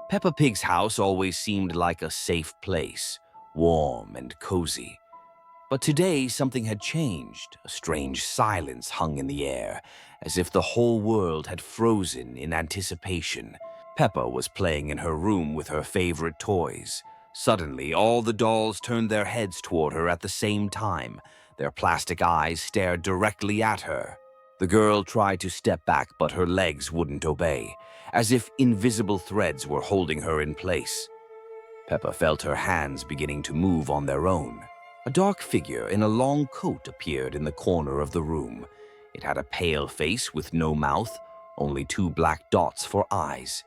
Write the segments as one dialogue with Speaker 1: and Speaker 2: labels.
Speaker 1: Peppa Pig's house always seemed like a safe place, warm and cozy. But today something had changed. A strange silence hung in the air, as if the whole world had frozen in anticipation. Peppa was playing in her room with her favorite toys. Suddenly, all the dolls turned their heads toward her at the same time. Their plastic eyes stared directly at her. The girl tried to step back, but her legs wouldn't obey, as if invisible threads were holding her in place. Peppa felt her hands beginning to move on their own. A dark figure in a long coat appeared in the corner of the room. It had a pale face with no mouth, only two black dots for eyes.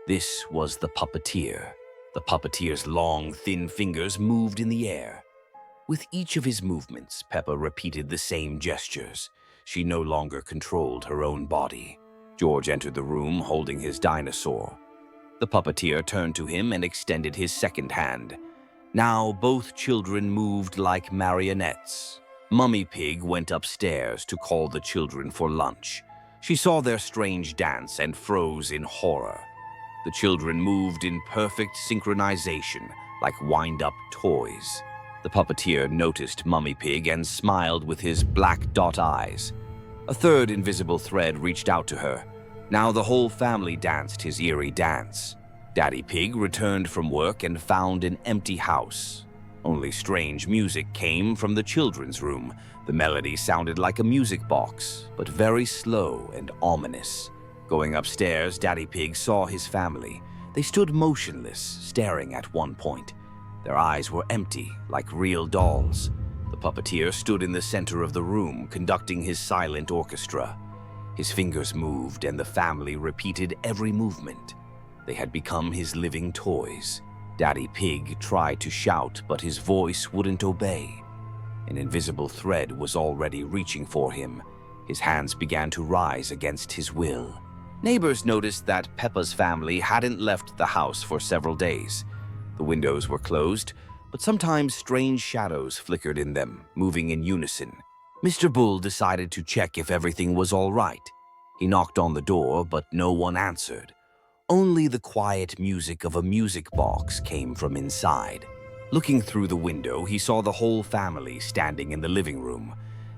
Speaker 1: This was the puppeteer. The puppeteer's long, thin fingers moved in the air. With each of his movements, Peppa repeated the same gestures. She no longer controlled her own body. George entered the room holding his dinosaur. The puppeteer turned to him and extended his second hand. Now both children moved like marionettes. Mummy Pig went upstairs to call the children for lunch. She saw their strange dance and froze in horror. The children moved in perfect synchronization, like wind-up toys. The puppeteer noticed Mummy Pig and smiled with his black dot eyes. A third invisible thread reached out to her. Now the whole family danced his eerie dance. Daddy Pig returned from work and found an empty house. Only strange music came from the children's room. The melody sounded like a music box, but very slow and ominous. Going upstairs, Daddy Pig saw his family. They stood motionless, staring at one point. Their eyes were empty, like real dolls. The puppeteer stood in the center of the room, conducting his silent orchestra. His fingers moved, and the family repeated every movement. They had become his living toys. Daddy Pig tried to shout, but his voice wouldn't obey. An invisible thread was already reaching for him. His hands began to rise against his will. Neighbors noticed that Peppa's family hadn't left the house for several days. The windows were closed, but sometimes strange shadows flickered in them, moving in unison. Mr. Bull decided to check if everything was all right. He knocked on the door, but no one answered. Only the quiet music of a music box came from inside. Looking through the window, he saw the whole family standing in the living room.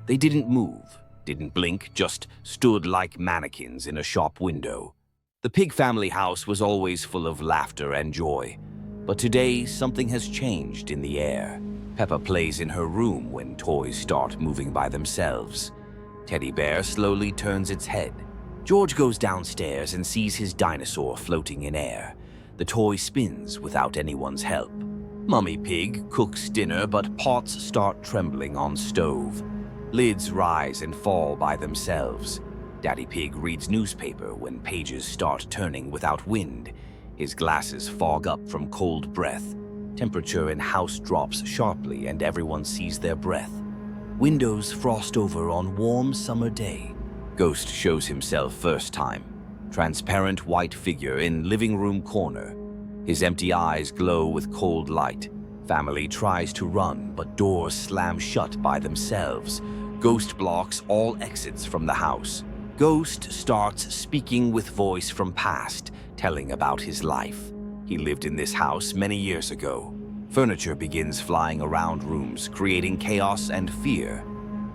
Speaker 1: They didn't move, didn't blink, just stood like mannequins in a shop window. The Pig family house was always full of laughter and joy. But today, something has changed in the air. Peppa plays in her room when toys start moving by themselves. Teddy Bear slowly turns its head. George goes downstairs and sees his dinosaur floating in air. The toy spins without anyone's help. Mummy Pig cooks dinner, but pots start trembling on stove. Lids rise and fall by themselves. Daddy Pig reads newspaper when pages start turning without wind. His glasses fog up from cold breath. Temperature in house drops sharply and everyone sees their breath. Windows frost over on warm summer day. Ghost shows himself first time. Transparent white figure in living room corner. His empty eyes glow with cold light. Family tries to run, but doors slam shut by themselves. Ghost blocks all exits from the house. Ghost starts speaking with voice from past, telling about his life. He lived in this house many years ago. Furniture begins flying around rooms, creating chaos and fear.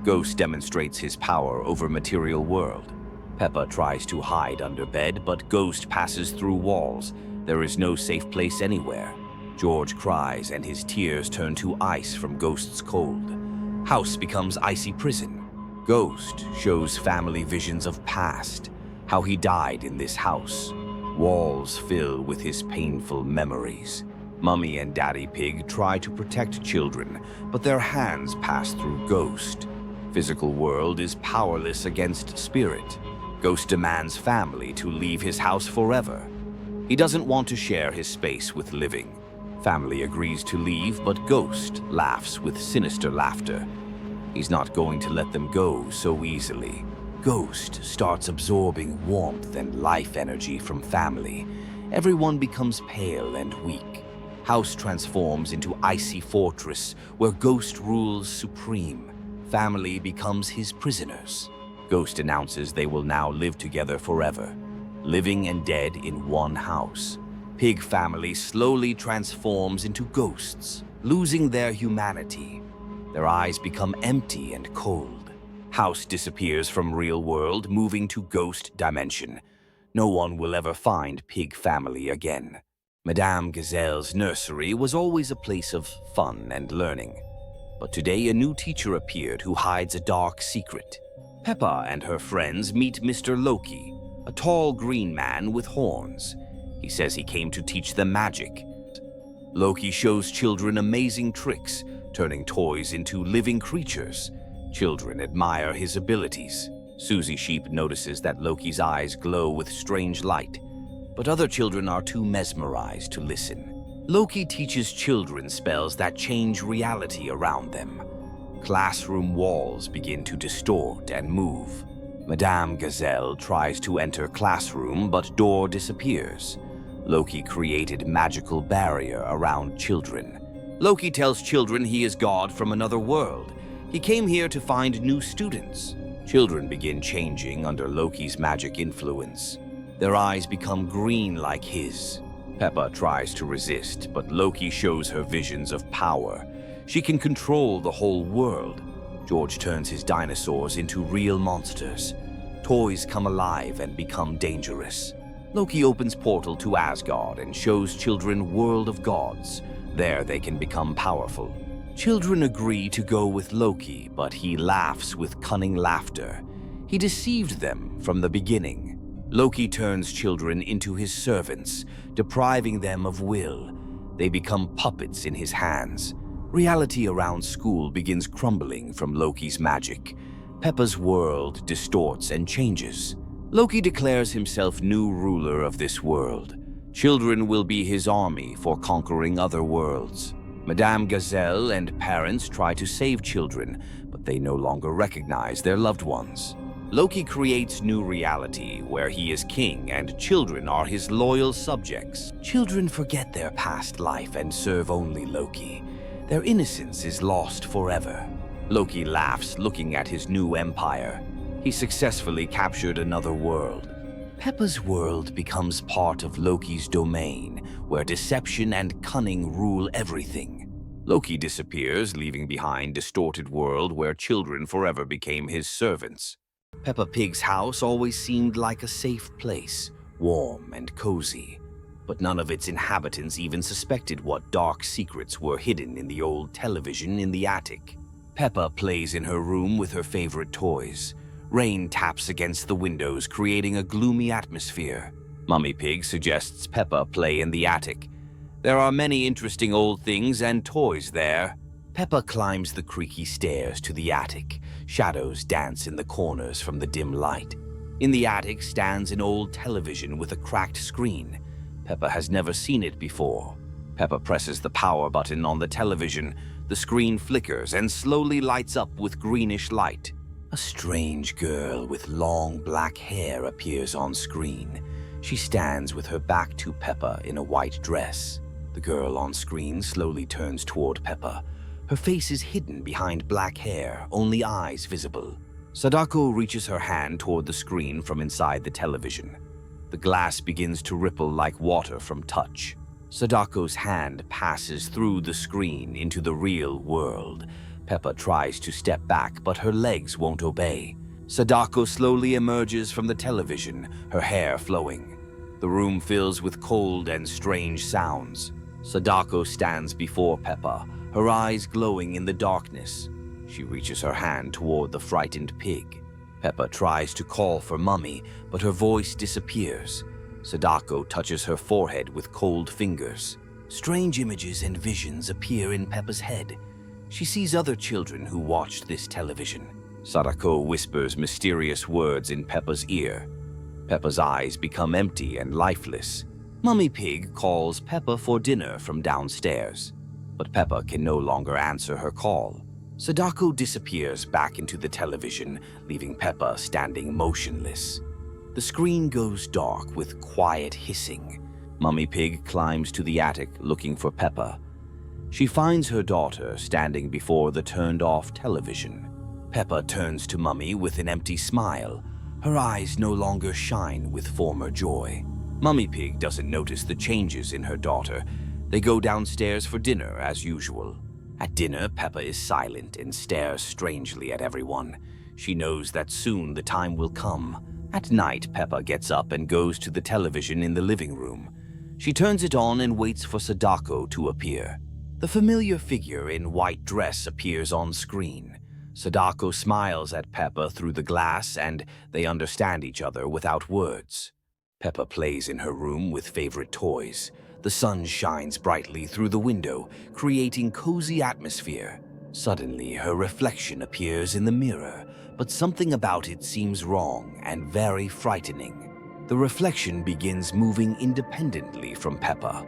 Speaker 1: Ghost demonstrates his power over material world. Peppa tries to hide under bed, but Ghost passes through walls. There is no safe place anywhere. George cries and his tears turn to ice from Ghost's cold. House becomes icy prison. Ghost shows family visions of past, how he died in this house. Walls fill with his painful memories. Mummy and Daddy Pig try to protect children, but their hands pass through Ghost. Physical world is powerless against spirit. Ghost demands family to leave his house forever. He doesn't want to share his space with living. Family agrees to leave, but Ghost laughs with sinister laughter. He's not going to let them go so easily. Ghost starts absorbing warmth and life energy from family. Everyone becomes pale and weak. House transforms into icy fortress where Ghost rules supreme. Family becomes his prisoners. Ghost announces they will now live together forever, living and dead in one house. Pig family slowly transforms into ghosts, losing their humanity. Their eyes become empty and cold. House disappears from real world, moving to ghost dimension. No one will ever find Pig family again. Madame Gazelle's nursery was always a place of fun and learning. But today a new teacher appeared who hides a dark secret. Peppa and her friends meet Mr. Loki, a tall green man with horns. He says he came to teach them magic. Loki shows children amazing tricks, turning toys into living creatures. Children admire his abilities. Susie Sheep notices that Loki's eyes glow with strange light, but other children are too mesmerized to listen. Loki teaches children spells that change reality around them. Classroom walls begin to distort and move. Madame Gazelle tries to enter classroom, but door disappears. Loki created magical barrier around children. Loki tells children he is God from another world. He came here to find new students. Children begin changing under Loki's magic influence. Their eyes become green like his. Peppa tries to resist, but Loki shows her visions of power. She can control the whole world. George turns his dinosaurs into real monsters. Toys come alive and become dangerous. Loki opens portal to Asgard and shows children World of Gods. There they can become powerful. Children agree to go with Loki, but he laughs with cunning laughter. He deceived them from the beginning. Loki turns children into his servants, depriving them of will. They become puppets in his hands. Reality around school begins crumbling from Loki's magic. Peppa's world distorts and changes. Loki declares himself new ruler of this world. Children will be his army for conquering other worlds. Madame Gazelle and parents try to save children, but they no longer recognize their loved ones. Loki creates new reality where he is king and children are his loyal subjects. Children forget their past life and serve only Loki. Their innocence is lost forever. Loki laughs looking at his new empire. He successfully captured another world. Peppa's world becomes part of Loki's domain, where deception and cunning rule everything. Loki disappears, leaving behind distorted world where children forever became his servants. Peppa Pig's house always seemed like a safe place, warm and cozy. But none of its inhabitants even suspected what dark secrets were hidden in the old television in the attic. Peppa plays in her room with her favorite toys. Rain taps against the windows, creating a gloomy atmosphere. Mummy Pig suggests Peppa play in the attic. There are many interesting old things and toys there. Peppa climbs the creaky stairs to the attic. Shadows dance in the corners from the dim light. In the attic stands an old television with a cracked screen. Peppa has never seen it before. Peppa presses the power button on the television. The screen flickers and slowly lights up with greenish light. A strange girl with long black hair appears on screen. She stands with her back to Peppa in a white dress. The girl on screen slowly turns toward Peppa. Her face is hidden behind black hair, only eyes visible. Sadako reaches her hand toward the screen from inside the television. The glass begins to ripple like water from touch. Sadako's hand passes through the screen into the real world. Peppa tries to step back, but her legs won't obey. Sadako slowly emerges from the television, her hair flowing. The room fills with cold and strange sounds. Sadako stands before Peppa, her eyes glowing in the darkness. She reaches her hand toward the frightened pig. Peppa tries to call for Mummy, but her voice disappears. Sadako touches her forehead with cold fingers. Strange images and visions appear in Peppa's head. She sees other children who watched this television. Sadako whispers mysterious words in Peppa's ear. Peppa's eyes become empty and lifeless. Mummy Pig calls Peppa for dinner from downstairs, but Peppa can no longer answer her call. Sadako disappears back into the television, leaving Peppa standing motionless. The screen goes dark with quiet hissing. Mummy Pig climbs to the attic looking for Peppa. She finds her daughter standing before the turned-off television. Peppa turns to Mummy with an empty smile. Her eyes no longer shine with former joy. Mummy Pig doesn't notice the changes in her daughter. They go downstairs for dinner as usual. At dinner, Peppa is silent and stares strangely at everyone. She knows that soon the time will come. At night, Peppa gets up and goes to the television in the living room. She turns it on and waits for Sadako to appear. The familiar figure in white dress appears on screen. Sadako smiles at Peppa through the glass and they understand each other without words. Peppa plays in her room with favorite toys. The sun shines brightly through the window, creating cozy atmosphere. Suddenly, her reflection appears in the mirror, but something about it seems wrong and very frightening. The reflection begins moving independently from Peppa.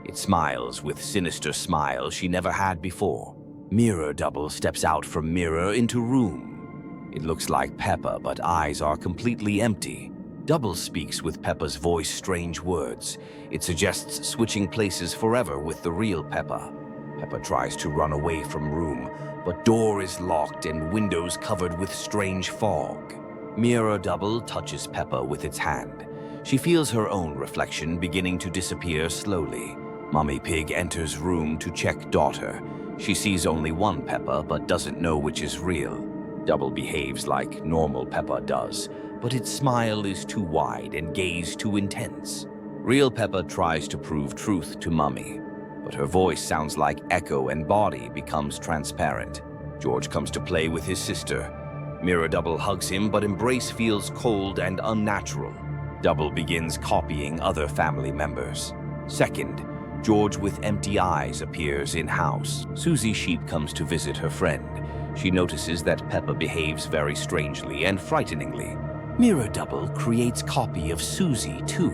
Speaker 1: It smiles with sinister smile she never had before. Mirror double steps out from mirror into room. It looks like Peppa, but eyes are completely empty. Double speaks with Peppa's voice strange words. It suggests switching places forever with the real Peppa. Peppa tries to run away from room, but door is locked and windows covered with strange fog. Mirror double touches Peppa with its hand. She feels her own reflection beginning to disappear slowly. Mummy Pig enters room to check daughter. She sees only one Peppa but doesn't know which is real. Double behaves like normal Peppa does, but its smile is too wide and gaze too intense. Real Peppa tries to prove truth to Mummy, but her voice sounds like echo and body becomes transparent. George comes to play with his sister. Mirror Double hugs him, but embrace feels cold and unnatural. Double begins copying other family members. Second, George with empty eyes appears in-house. Susie Sheep comes to visit her friend. She notices that Peppa behaves very strangely and frighteningly. Mirror Double creates copy of Susie too.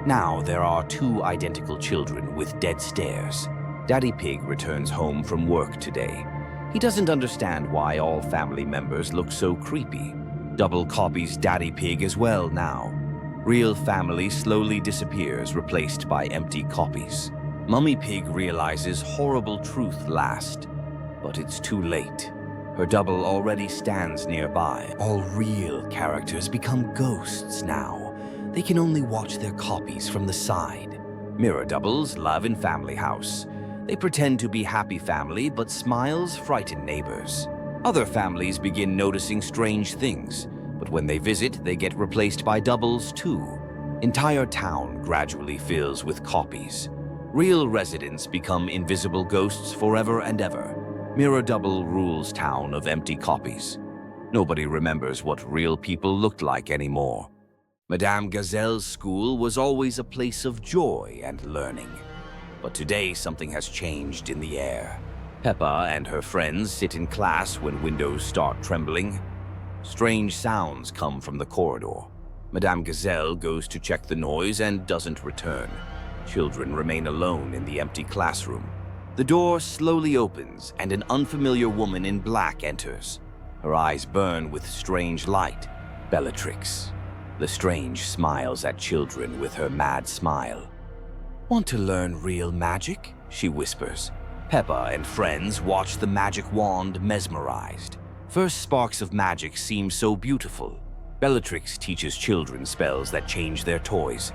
Speaker 1: Now there are two identical children with dead stares. Daddy Pig returns home from work today. He doesn't understand why all family members look so creepy. Double copies Daddy Pig as well now. Real family slowly disappears, replaced by empty copies. Mummy Pig realizes horrible truth last, but it's too late. Her double already stands nearby. All real characters become ghosts now. They can only watch their copies from the side. Mirror doubles love in family house. They pretend to be happy family, but smiles frighten neighbors. Other families begin noticing strange things, but when they visit, they get replaced by doubles too. Entire town gradually fills with copies. Real residents become invisible ghosts forever and ever. Mirror Double rules town of empty copies. Nobody remembers what real people looked like anymore. Madame Gazelle's school was always a place of joy and learning. But today something has changed in the air. Peppa and her friends sit in class when windows start trembling. Strange sounds come from the corridor. Madame Gazelle goes to check the noise and doesn't return. Children remain alone in the empty classroom. The door slowly opens and an unfamiliar woman in black enters. Her eyes burn with strange light. Bellatrix. Lestrange smiles at children with her mad smile. "Want to learn real magic?" she whispers. Peppa and friends watch the magic wand mesmerized. First sparks of magic seem so beautiful. Bellatrix teaches children spells that change their toys.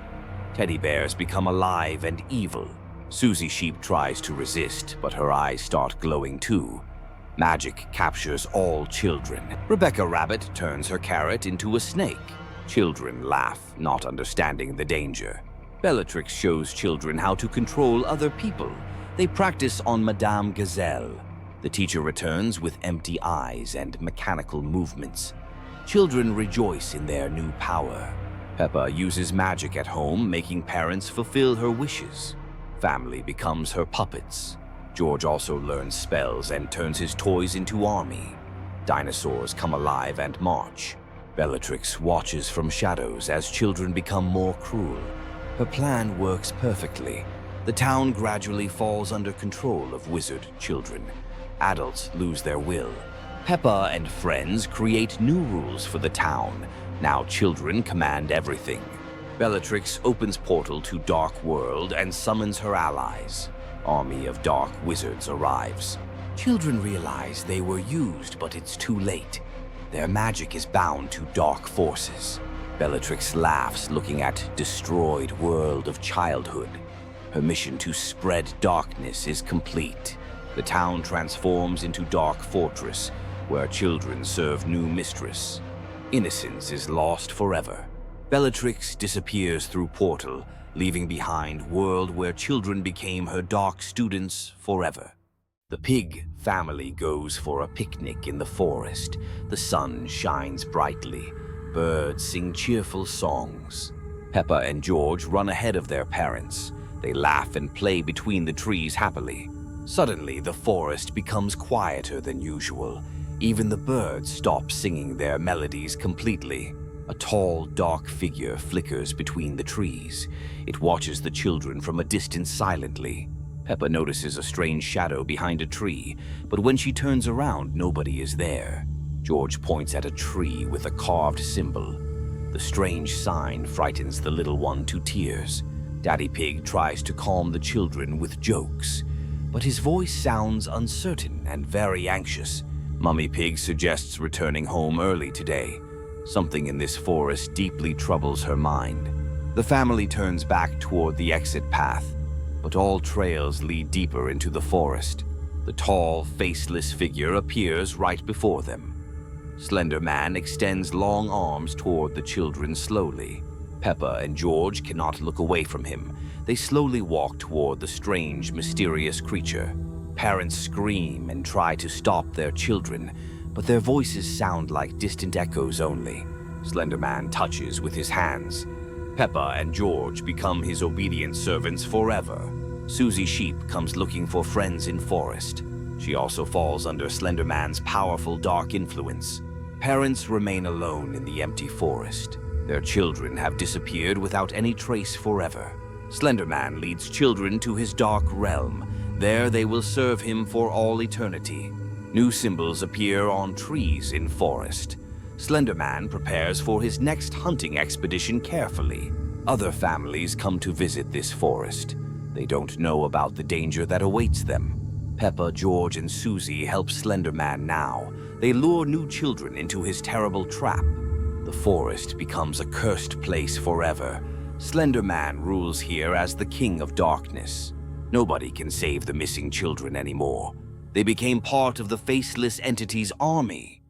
Speaker 1: Teddy bears become alive and evil. Susie Sheep tries to resist, but her eyes start glowing too. Magic captures all children. Rebecca Rabbit turns her carrot into a snake. Children laugh, not understanding the danger. Bellatrix shows children how to control other people. They practice on Madame Gazelle. The teacher returns with empty eyes and mechanical movements. Children rejoice in their new power. Peppa uses magic at home, making parents fulfill her wishes. Family becomes her puppets. George also learns spells and turns his toys into army. Dinosaurs come alive and march. Bellatrix watches from shadows as children become more cruel. Her plan works perfectly. The town gradually falls under control of wizard children. Adults lose their will. Peppa and friends create new rules for the town. Now children command everything. Bellatrix opens portal to Dark World and summons her allies. Army of dark wizards arrives. Children realize they were used, but it's too late. Their magic is bound to dark forces. Bellatrix laughs, looking at destroyed world of childhood. Her mission to spread darkness is complete. The town transforms into dark fortress, where children serve new mistress. Innocence is lost forever. Bellatrix disappears through portal, leaving behind world where children became her dark students forever. The pig family goes for a picnic in the forest. The sun shines brightly. Birds sing cheerful songs. Peppa and George run ahead of their parents. They laugh and play between the trees happily. Suddenly, the forest becomes quieter than usual. Even the birds stop singing their melodies completely. A tall, dark figure flickers between the trees. It watches the children from a distance silently. Peppa notices a strange shadow behind a tree, but when she turns around, nobody is there. George points at a tree with a carved symbol. The strange sign frightens the little one to tears. Daddy Pig tries to calm the children with jokes, but his voice sounds uncertain and very anxious. Mummy Pig suggests returning home early today. Something in this forest deeply troubles her mind. The family turns back toward the exit path, but all trails lead deeper into the forest. The tall, faceless figure appears right before them. Slender Man extends long arms toward the children slowly. Peppa and George cannot look away from him. They slowly walk toward the strange, mysterious creature. Parents scream and try to stop their children, but their voices sound like distant echoes only. Slender Man touches with his hands. Peppa and George become his obedient servants forever. Susie Sheep comes looking for friends in forest. She also falls under Slender Man's powerful dark influence. Parents remain alone in the empty forest. Their children have disappeared without any trace forever. Slender Man leads children to his dark realm. There they will serve him for all eternity. New symbols appear on trees in forest. Slender Man prepares for his next hunting expedition carefully. Other families come to visit this forest. They don't know about the danger that awaits them. Peppa, George, and Susie help Slender Man now. They lure new children into his terrible trap. The forest becomes a cursed place forever. Slender Man rules here as the king of darkness. Nobody can save the missing children anymore. They became part of the faceless entity's army.